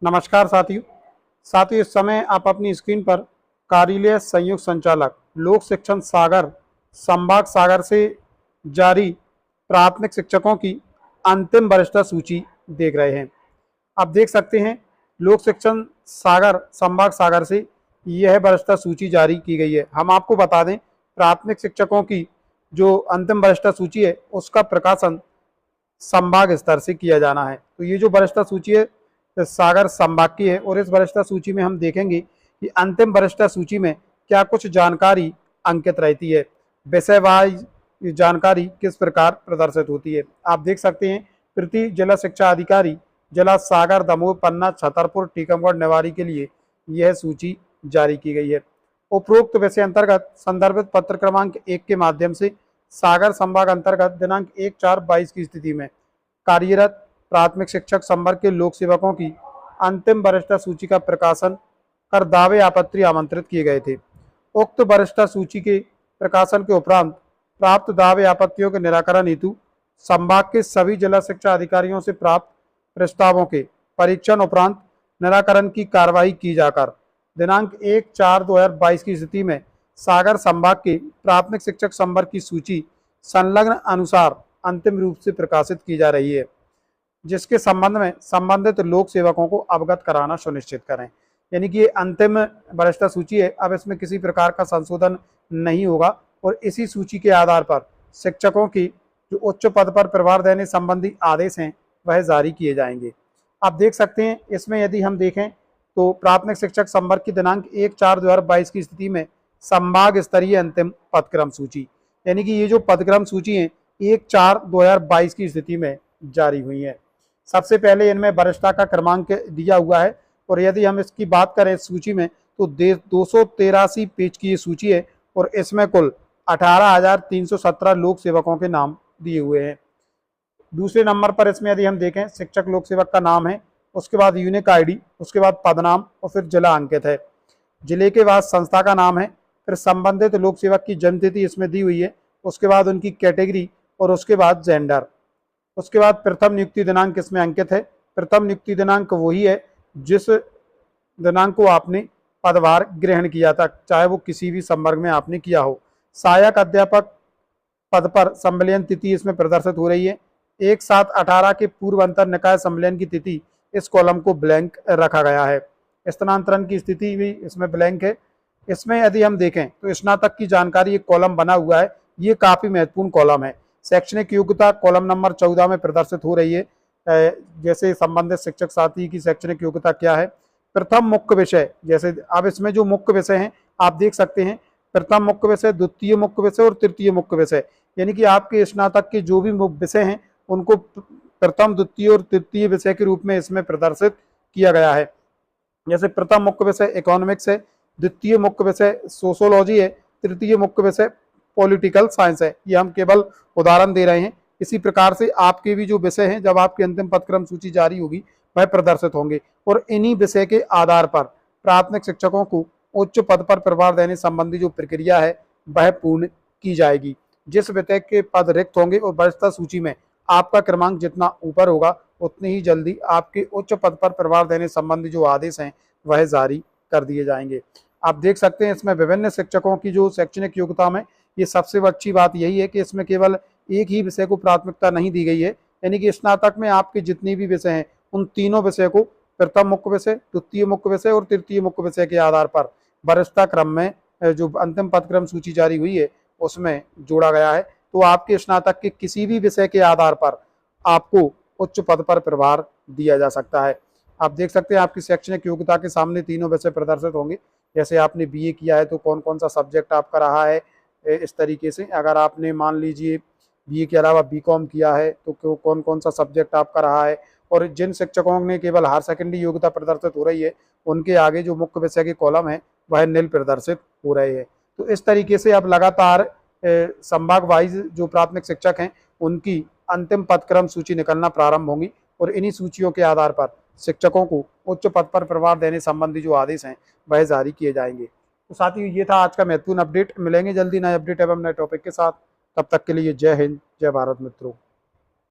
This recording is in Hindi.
नमस्कार साथियों, इस समय आप अपनी स्क्रीन पर कार्यालय संयुक्त संचालक लोक शिक्षण सागर संभाग सागर से जारी प्राथमिक शिक्षकों की अंतिम वरिष्ठता सूची देख रहे हैं। आप देख सकते हैं लोक शिक्षण सागर संभाग सागर से यह वरिष्ठता सूची जारी की गई है। हम आपको बता दें, प्राथमिक शिक्षकों की जो अंतिम वरिष्ठता सूची है उसका प्रकाशन संभाग स्तर से किया जाना है। तो ये जो वरिष्ठता सूची है सागर संभाग की है और इस वरिष्ठता सूची में हम देखेंगे कि अंतिम वरिष्ठता सूची में क्या कुछ जानकारी अंकित रहती है, विषयवार जानकारी किस प्रकार प्रदर्शित होती है। आप देख सकते हैं प्रति जिला शिक्षा अधिकारी जिला सागर, दमोह, पन्ना, छतरपुर, टीकमगढ़, निवाड़ी के लिए यह सूची जारी की गई है। उपरोक्त विषय अंतर्गत संदर्भित पत्र क्रमांक 1 के माध्यम से सागर संभाग अंतर्गत दिनांक 1/4/22 की स्थिति में कार्यरत प्राथमिक शिक्षक संवर्ग के लोक सेवकों की अंतिम वरिष्ठता सूची का प्रकाशन कर दावे आपत्ति आमंत्रित किए गए थे। उक्त वरिष्ठता सूची के प्रकाशन के उपरांत प्राप्त दावे आपत्तियों के निराकरण हेतु संभाग के सभी जिला शिक्षा अधिकारियों से प्राप्त प्रस्तावों के परीक्षण उपरांत निराकरण की कार्यवाही की जाकर दिनांक 1/4/2022 की स्थिति में सागर संभाग के प्राथमिक शिक्षक संवर्ग की सूची संलग्न अनुसार अंतिम रूप से प्रकाशित की जा रही है, जिसके संबंध में संबंधित लोक सेवकों को अवगत कराना सुनिश्चित करें। यानी कि ये अंतिम वरिष्ठता सूची है, अब इसमें किसी प्रकार का संशोधन नहीं होगा और इसी सूची के आधार पर शिक्षकों की जो उच्च पद पर प्रभार देने संबंधी आदेश हैं वह जारी किए जाएंगे। आप देख सकते हैं इसमें यदि हम देखें तो प्राथमिक शिक्षक संवर्ग की दिनांक 1/4/2022 की स्थिति में संभाग स्तरीय अंतिम पदक्रम सूची, यानी कि ये जो पदक्रम सूची है 1/4/2022 की स्थिति में जारी हुई है। सबसे पहले इनमें वरिष्ठता का क्रमांक दिया हुआ है और यदि हम इसकी बात करें इस सूची में तो 283 पेज की ये सूची है और इसमें कुल 18,317 लोक सेवकों के नाम दिए हुए हैं। दूसरे नंबर पर इसमें यदि हम देखें शिक्षक लोक सेवक का नाम है, उसके बाद यूनिक आईडी, उसके बाद पदनाम और फिर जिला अंकित है। जिले के बाद संस्था का नाम है, फिर संबंधित लोक सेवक की जन्मतिथि इसमें दी हुई है, उसके बाद उनकी कैटेगरी और उसके बाद जेंडर। उसके बाद प्रथम नियुक्ति दिनांक इसमें अंकित है। प्रथम नियुक्ति दिनांक वही है जिस दिनांक को आपने पदभार ग्रहण किया था, चाहे वो किसी भी संवर्ग में आपने किया हो। सहायक अध्यापक पद पर सम्मेलन तिथि इसमें प्रदर्शित हो रही है। 1/7/18 के पूर्व अंतर निकाय सम्मेलन की तिथि इस कॉलम को ब्लैंक रखा गया है। स्थानांतरण की स्थिति भी इसमें ब्लैंक है। इसमें यदि हम देखें तो स्नातक की जानकारी एक कॉलम बना हुआ है, ये काफी महत्वपूर्ण कॉलम है। शैक्षणिक योग्यता कॉलम नंबर 14 में प्रदर्शित हो रही है, जैसे संबंधित शिक्षक साथी की शैक्षणिक योग्यता क्या है। प्रथम मुख्य विषय, जैसे अब इसमें जो मुख्य विषय हैं आप देख सकते हैं, प्रथम मुख्य विषय, द्वितीय मुख्य विषय और तृतीय मुख्य विषय, यानी कि आपके स्नातक के जो भी विषय हैं उनको प्रथम, द्वितीय और तृतीय विषय के रूप में इसमें प्रदर्शित किया गया है। जैसे प्रथम मुख्य विषय इकोनॉमिक्स है, द्वितीय मुख्य विषय सोशियोलॉजी है, तृतीय मुख्य विषय पॉलिटिकल साइंस है। ये हम केवल उदाहरण दे रहे हैं। इसी प्रकार से आपके भी जो विषय हैं जब आपकी अंतिम पदक्रम सूची जारी होगी वह प्रदर्शित होंगे और इन्हीं विषय के आधार पर प्राथमिक शिक्षकों को उच्च पद पर प्रभार देने संबंधी जो प्रक्रिया है वह पूर्ण की जाएगी। जिस विषय के पद रिक्त होंगे और वरिष्ठता सूची में आपका क्रमांक जितना ऊपर होगा उतनी ही जल्दी आपके उच्च पद पर प्रभार देने संबंधी जो आदेश हैं वह जारी कर दिए जाएंगे। आप देख सकते हैं इसमें विभिन्न शिक्षकों की जो शैक्षणिक योग्यता में ये सबसे अच्छी बात यही है कि इसमें केवल एक ही विषय को प्राथमिकता नहीं दी गई है, यानी कि स्नातक में आपके जितनी भी विषय हैं उन तीनों विषय को प्रथम मुख्य विषय, द्वितीय मुख्य विषय और तृतीय मुख्य विषय के आधार पर वरिष्ठता क्रम में जो अंतिम पदक्रम सूची जारी हुई है उसमें जोड़ा गया है। तो आपके स्नातक के किसी भी विषय के आधार पर आपको उच्च पद पर प्रभार दिया जा सकता है। आप देख सकते हैं आपकी शैक्षणिक योग्यता के सामने तीनों विषय प्रदर्शित होंगे। जैसे आपने बीए किया है तो कौन कौन सा सब्जेक्ट आपका रहा है, इस तरीके से अगर आपने मान लीजिए बीए के अलावा बीकॉम किया है तो कौन कौन सा सब्जेक्ट आपका रहा है, और जिन शिक्षकों ने केवल हायर सेकेंडरी योग्यता प्रदर्शित हो रही है उनके आगे जो मुख्य विषय के कॉलम है वह नील प्रदर्शित हो रहे हैं। तो इस तरीके से अब लगातार संभाग वाइज जो प्राथमिक शिक्षक हैं उनकी अंतिम पदक्रम सूची निकलना प्रारंभ होंगी और इन्हीं सूचियों के आधार पर शिक्षकों को उच्च पद पर प्रभार देने संबंधी जो आदेश हैं वह जारी किए जाएंगे। तो साथियों ये था आज का महत्वपूर्ण अपडेट। मिलेंगे जल्दी नए अपडेट एवं नए टॉपिक के साथ, तब तक के लिए जय हिंद, जय भारत मित्रों।